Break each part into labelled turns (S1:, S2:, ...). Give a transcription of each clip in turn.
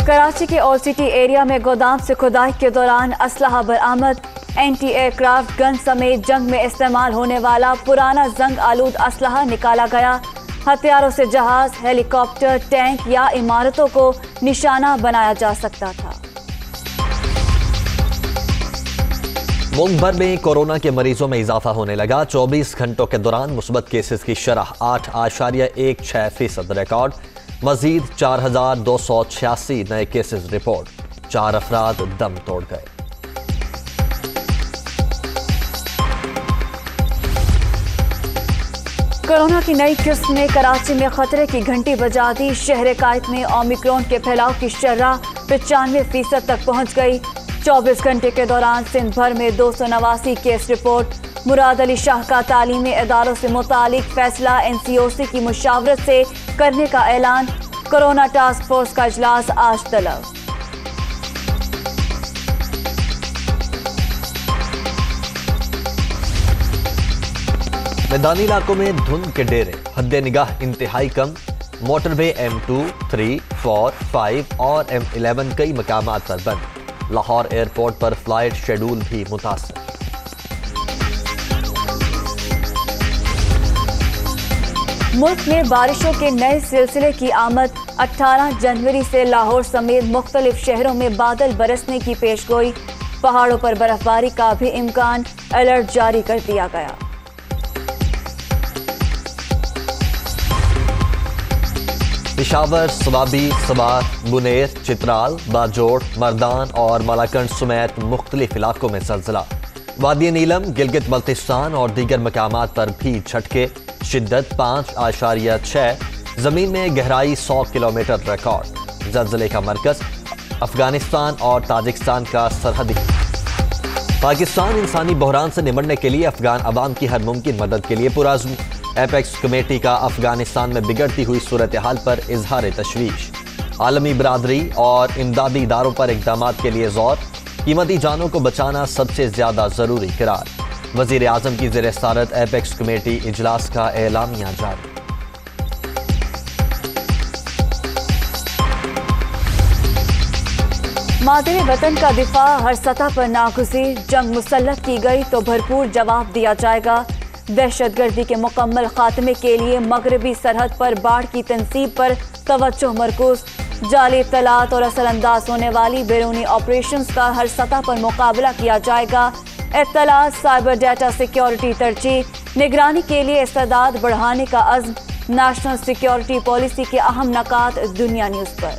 S1: کراچی کے اول city area میں گودام سے کھدائی کے دوران اسلحہ برآمد، اینٹی ایئر کرافٹ گن سمیت جنگ میں استعمال ہونے والا پرانا زنگ آلود اسلحہ نکالا گیا۔ ہتھیاروں سے جہاز، ہیلی کاپٹر، ٹینک یا عمارتوں کو نشانہ بنایا جا سکتا تھا۔
S2: ملک بھر میں کورونا کے مریضوں میں اضافہ ہونے لگا۔ 24 گھنٹوں کے دوران مثبت کیسز کی شرح 8.16% ریکارڈ، مزید 4286 نئے کیسز رپورٹ، 4 افراد دم توڑ گئے۔
S1: کورونا کی نئی قسم نے کراچی میں خطرے کی گھنٹی بجا دی۔ شہر قائد میں اومیکرون کے پھیلاؤ کی شرح 95% تک پہنچ گئی۔ 24 گھنٹے کے دوران سندھ بھر میں 289 کیس رپورٹ۔ مراد علی شاہ کا تعلیمی اداروں سے متعلق فیصلہ NCOC کی مشاورت سے کرنے کا اعلان۔ کورونا ٹاسک فورس کا اجلاس آج طلب۔
S2: میدانی علاقوں میں دھند کے ڈیرے، حد نگاہ انتہائی کم۔ موٹر وے M2، 3، 4، 5 اور M11 کئی مقامات پر بند۔ لاہور ایئرپورٹ پر فلائٹ شیڈول بھی متاثر۔
S1: ملک میں بارشوں کے نئے سلسلے کی آمد۔ 18 جنوری سے لاہور سمیت مختلف شہروں میں بادل برسنے کی پیشگوئی۔ پہاڑوں پر برف باری کا بھی امکان، الرٹ جاری کر دیا گیا۔
S2: پشاور، سوابی، سوات، بنیر، چترال، باجوڑ، مردان اور ملاکنڈ سمیت مختلف علاقوں میں زلزلہ۔ وادی نیلم، گلگت بلتستان اور دیگر مقامات پر بھی جھٹکے، شدت 5.6۔ زمین میں گہرائی 100 کلومیٹر ریکارڈ۔ زلزلے کا مرکز افغانستان اور تاجکستان کا سرحدی۔ پاکستان انسانی بحران سے نمٹنے کے لیے افغان عوام کی ہر ممکن مدد کے لیے پرعزم۔ ایپیکس کمیٹی کا افغانستان میں بگڑتی ہوئی صورتحال پر اظہار تشویش۔ عالمی برادری اور امدادی اداروں پر اقدامات کے لیے زور۔ قیمتی جانوں کو بچانا سب سے زیادہ ضروری قرار۔ وزیر اعظم کی زیر صدارت ایپیکس کمیٹی اجلاس کا اعلامیہ جاری۔
S1: مادر وطن کا دفاع ہر سطح پر ناگزیر۔ جنگ مسلط کی گئی تو بھرپور جواب دیا جائے گا۔ دہشت گردی کے مکمل خاتمے کے لیے مغربی سرحد پر باڑ کی تنصیب پر توجہ مرکوز۔ جعلی اطلاعات اور اثر انداز ہونے والی بیرونی آپریشنز کا ہر سطح پر مقابلہ کیا جائے گا۔ اطلاعات، سائبر ڈیٹا سیکیورٹی ترجیح، نگرانی کے لیے استعداد بڑھانے کا عزم۔ نیشنل سیکیورٹی پالیسی کے اہم نکات دنیا نیوز پر۔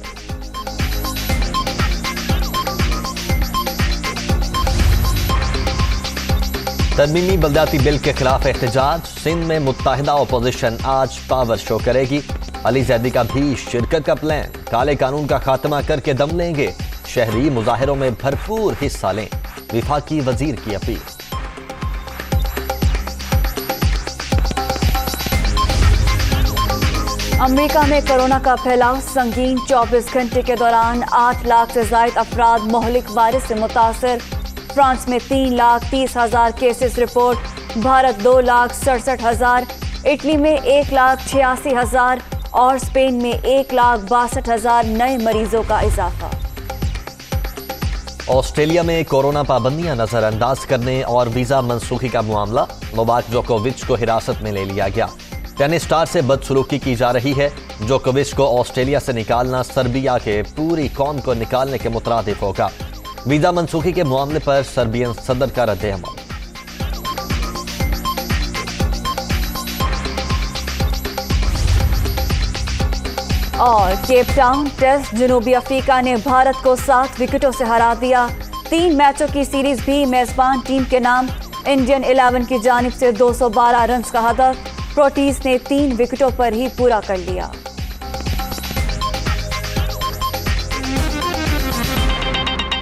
S2: ترمیمی بلدیاتی بل کے خلاف احتجاج۔ سندھ میں متحدہ اپوزیشن آج پاور شو کرے گی۔ علی زیدی کا بھی شرکت کا پلان۔ کالے قانون کا خاتمہ کر کے دم لیں گے۔ شہری مظاہروں میں بھرپور حصہ لیں، وفاقی وزیر کی اپیل۔
S1: امریکہ میں کورونا کا پھیلاؤ سنگین۔ 24 گھنٹے کے دوران 8 لاکھ سے زائد افراد مہلک وائرس سے متاثر۔ فرانس میں 3,30,000 کیسز رپورٹ۔ بھارت 2,67,000۔ اٹلی میں 1,86,000 اور اسپین میں 1,62,000 نئے مریضوں کا اضافہ۔
S2: آسٹریلیا میں کورونا پابندیاں نظر انداز کرنے اور ویزا منسوخی کا معاملہ۔ نوواک جوکووچ کو حراست میں لے لیا گیا۔ ٹینس اسٹار سے بدسلوکی کی جا رہی ہے۔ جوکووچ کو آسٹریلیا سے نکالنا سربیا کے پوری قوم کو نکالنے کے مترادف ہوگا۔ ویزا منسوخی کے معاملے پر سربین صدر کا رد عمل۔
S1: اور کیپ ٹاؤن ٹیسٹ، جنوبی افریقہ نے بھارت کو 7 وکٹوں سے ہرا دیا۔ 3 میچوں کی سیریز بھی میزبان ٹیم کے نام۔ انڈین 11 کی جانب سے 212 رنز کا ہدف۔ پروٹیز نے 3 وکٹوں پر ہی پورا کر لیا۔